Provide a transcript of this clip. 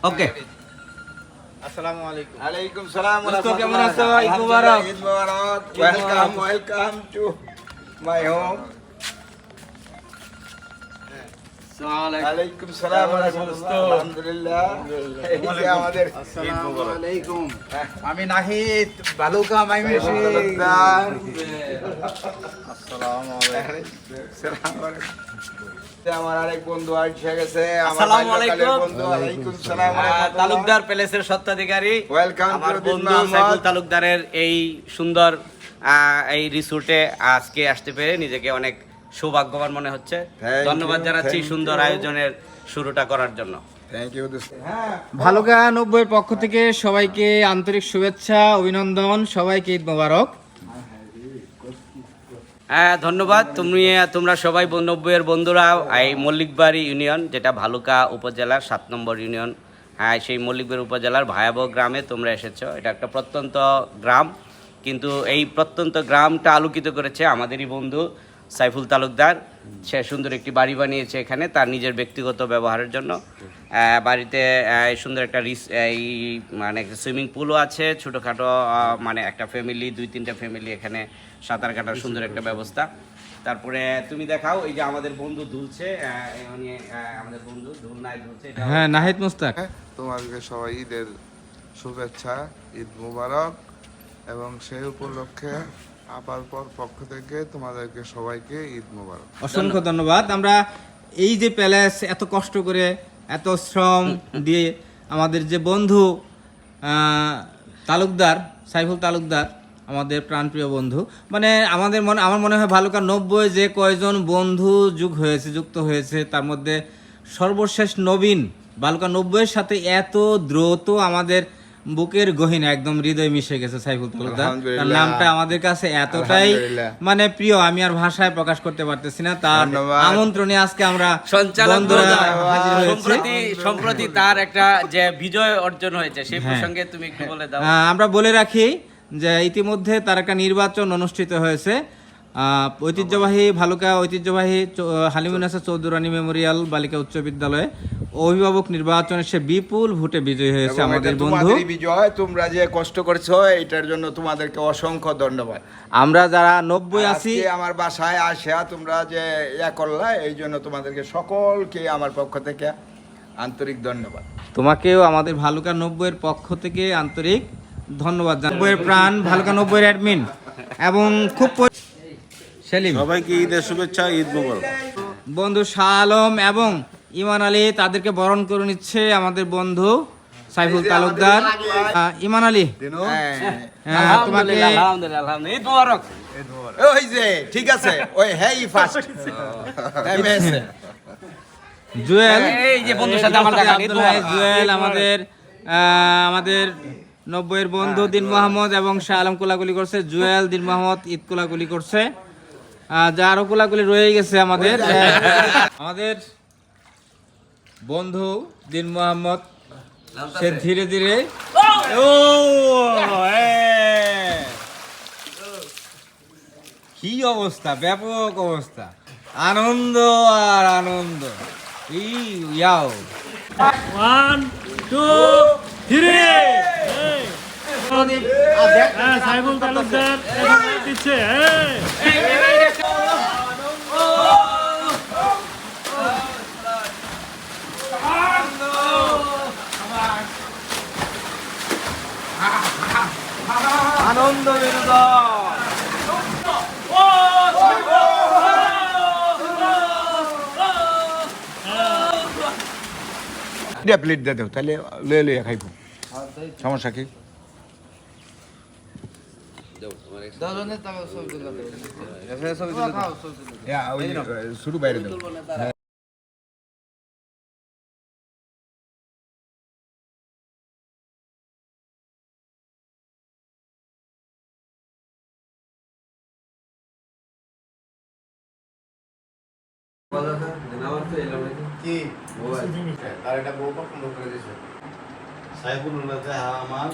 ওকে। আসসালামু আলাইকুম। আলাইকুম সালাম ওয়া দোস্ত, কেমন আছো? রাহমাতুল্লাহ। ঈদ মুবারক। ঈদ মুবারক। Welcome to my home. আলাইকুম সালাম ওয়া রাহমাতুল্লাহ। আলহামদুলিল্লাহ। এই যে আমাদের আসসালামু আলাইকুম। আমি নাহিদ বালুকা মাইমেশি। আসসালামু আলাইকুম। আমার আরেক বন্ধু আইসা গেছে, আমার আসসালামু বাল্যকালের আলাইকুম। বন্ধু। আলাইকুম সালাম ওয়া রাহমাতুল্লাহ। তালুকদার প্যালেসের স্বত্বাধিকারী ওয়েলকাম আমার টু বন্ধু সাইফুল তালুকদারের এই সুন্দর এই রিসোর্টে আজকে আসতে পেরে নিজেকে অনেক সৌভাগ্যবান মনে হচ্ছে। Thank ধন্যবাদ you, জানাচ্ছি thank সুন্দর you. আয়োজনের শুরুটা করার জন্য। থ্যাংক ইউ দোস্ত। হ্যাঁ, ভালুকা 90 পক্ষ থেকে সবাইকে আন্তরিক শুভেচ্ছা, অভিনন্দন, সবাইকে ঈদ মোবারক। হ্যাঁ, ধন্যবাদ। তোমরা সবাই 90-এর বন্ধুরা এই মল্লিকবাড়ি ইউনিয়ন, যেটা ভালুকা উপজেলার 7 নম্বর ইউনিয়ন, হ্যাঁ সেই মল্লিকবাড়ি উপজেলার ভয়াবহ গ্রামে তোমরা এসেছো। এটা একটা প্রত্যন্ত গ্রাম, কিন্তু এই প্রত্যন্ত গ্রামটা আলোকিত করেছে আমাদেরই বন্ধু সাইফুল তালুকদার। সে সুন্দর একটি বাড়ি বানিয়েছে এখানে তার নিজের ব্যক্তিগত ব্যবহারের জন্য। বাড়িতে সুন্দর একটা এই মানে সুইমিং পুলও আছে, ছোটোখাটো মানে একটা ফ্যামিলি 2-3টা ফ্যামিলি এখানে সাঁতার কাটার সুন্দর একটা ব্যবস্থা। তারপরে তুমি দেখাও, এই যে আমাদের বন্ধু দুলছে, আমাদের বন্ধু দুলনায় দুলছে। হ্যাঁ, নাহিদ মুস্তাক। তোমাদেরকে সবাই ঈদের শুভেচ্ছা, ঈদ মুবারক। এবং সেই উপলক্ষে আপার পক্ষ থেকে তোমাদেরকে সবাইকে ঈদ মুবারক। অসংখ্য ধন্যবাদ। আমরা এই যে প্যালেস এত কষ্ট করে এত শ্রম দিয়ে আমাদের যে বন্ধু তালুকদার, সাইফুল তালুকদার, আমাদের প্রাণপ্রিয় বন্ধু, মানে আমার মনে হয় ভালুকা 90 যে কয়জন বন্ধু যুক্ত হয়েছে তার মধ্যে সর্বশেষ নবীন ভালুকা 90-এর সাথে এত দ্রুত আমাদের বুকের গহীনে একদম হৃদয় মিশে গেছে সাইফুল তালুকদার। তার নামটা আমাদের কাছে এতটাই মানে প্রিয়, আমি আর ভাষায় প্রকাশ করতে পারতেছি না। তার আমন্ত্রণে আজকে আমরা বন্ধুরা হাজির হয়েছি। সম্প্রতি তার একটা যে বিজয় অর্জন হয়েছে সেই প্রসঙ্গে তুমি একটু বলে দাও। আমরা বলে রাখি যে ইতিমধ্যে তার একটা নির্বাচন অনুষ্ঠিত হয়েছে। ভালুকা ঐতিহ্যবাহী হালিমুন্নেছা চৌধুরানী মেমোরিয়াল বালিকা উচ্চ বিদ্যালয়ে অভিভাবক নির্বাচনে সে বিপুল ভোটে বিজয়ী হয়েছে আমাদের বন্ধু। বিজয়, তোমরা যে কষ্ট করেছো এটার জন্য তোমাদেরকে অসংখ্য ধন্যবাদ। আমরা যারা 90 আছি, আমার বাসায় আসা তোমরা যে করলা, এই জন্য তোমাদেরকে সকলকে আমার পক্ষ থেকে আন্তরিক ধন্যবাদ। তোমাকেও আমাদের ভালুকা 90-এর পক্ষ থেকে আন্তরিক ধন্যবাদ। 90-এর প্রাণ ভালুকা 90-এর অ্যাডমিন এবং খুব সেলিম, সবাইকে ঈদের শুভেচ্ছা, ঈদ মুবারক। বন্ধু শাহ আলম এবং ইমান আলী তাদেরকে বরণ করে নিচ্ছে আমাদের বন্ধু সাইফুল তালুকদার। ইমান আলী, তোমাকে ঈদ মুবারক। ওই যে ঠিক আছে, ওই হেই ফার্স্ট জুয়েল, এই যে বন্ধুর সাথে আমার দেখা, ঈদ মুবারক। জুয়েল আমাদের 90-এর বন্ধু দিন মোহাম্মদ এবং শাহ আলম কোলাকুলি করছে। জুয়েল, দিন মোহাম্মদ ঈদ কোলাকুলি করছে। যা আরো কোলাকুলি রয়ে গেছে আমাদের বন্ধু দিন মোহাম্মদ, সে ধীরে ধীরে কি অবস্থা, ব্যাপক অবস্থা, আনন্দ আর আনন্দ। ইয়াও 1 2 3 সাইফুল তালুকদার দিচ্ছে। আনন্দ বিনোদন। প্লেট দিয়ে দেও, তাহলে লয়ে লইয়া খাইব, সমস্যা কি? শুরু বাইরে দেও। কি আর এটা বউ পছন্দ করে দিয়েছে সাইফুল আমার